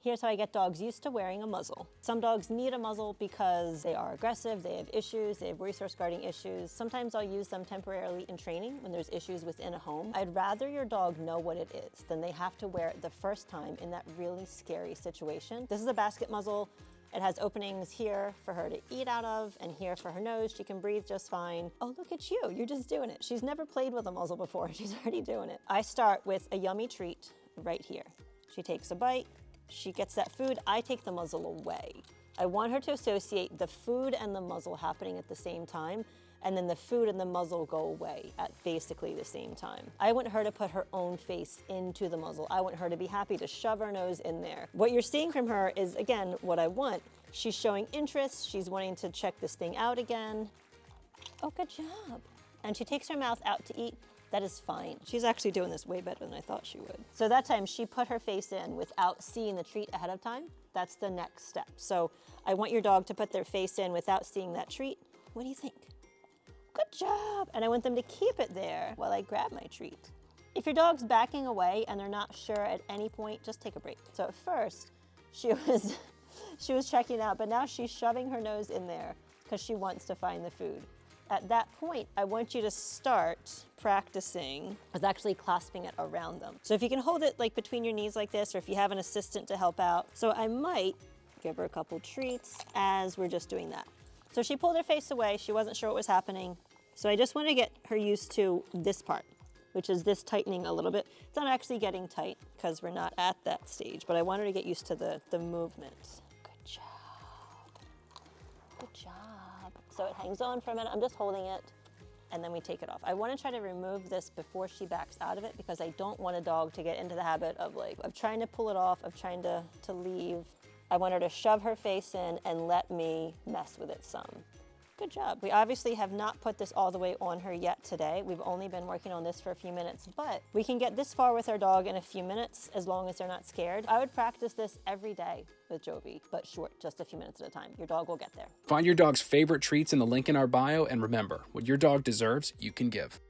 Here's how I get dogs used to wearing a muzzle. Some dogs need a muzzle because they are aggressive, they have issues, they have resource guarding issues. Sometimes I'll use them temporarily in training when there's issues within a home. I'd rather your dog know what it is than they have to wear it the first time in that really scary situation. This is a basket muzzle. It has openings here for her to eat out of and here for her nose. She can breathe just fine. Oh, look at you, you're just doing it. She's never played with a muzzle before. She's already doing it. I start with a yummy treat right here. She takes a bite. She gets that food, I take the muzzle away. I want her to associate the food and the muzzle happening at the same time, and then the food and the muzzle go away at basically the same time. I want her to put her own face into the muzzle. I want her to be happy to shove her nose in there. What you're seeing from her is, again, what I want. She's showing interest, she's wanting to check this thing out again. Oh, good job. And she takes her mouth out to eat. That is fine. She's actually doing this way better than I thought she would. So that time she put her face in without seeing the treat ahead of time. That's the next step. So I want your dog to put their face in without seeing that treat. What do you think? Good job. And I want them to keep it there while I grab my treat. If your dog's backing away and they're not sure at any point, just take a break. So at first she was checking out, but now she's shoving her nose in there because she wants to find the food. At that point, I want you to start practicing with actually clasping it around them. So if you can hold it like between your knees like this, or if you have an assistant to help out. So I might give her a couple treats as we're just doing that. So she pulled her face away. She wasn't sure what was happening. So I just want to get her used to this part, which is this tightening a little bit. It's not actually getting tight because we're not at that stage, but I want her to get used to the movement. Good job. Good job. So it hangs on for a minute. I'm just holding it, and then we take it off. I want to try to remove this before she backs out of it because I don't want a dog to get into the habit of trying to pull it off, of trying to leave. I want her to shove her face in and let me mess with it some. Good job. We obviously have not put this all the way on her yet today. We've only been working on this for a few minutes, but we can get this far with our dog in a few minutes as long as they're not scared. I would practice this every day with Jovi, but short, just a few minutes at a time. Your dog will get there. Find your dog's favorite treats in the link in our bio, and remember, what your dog deserves, you can give.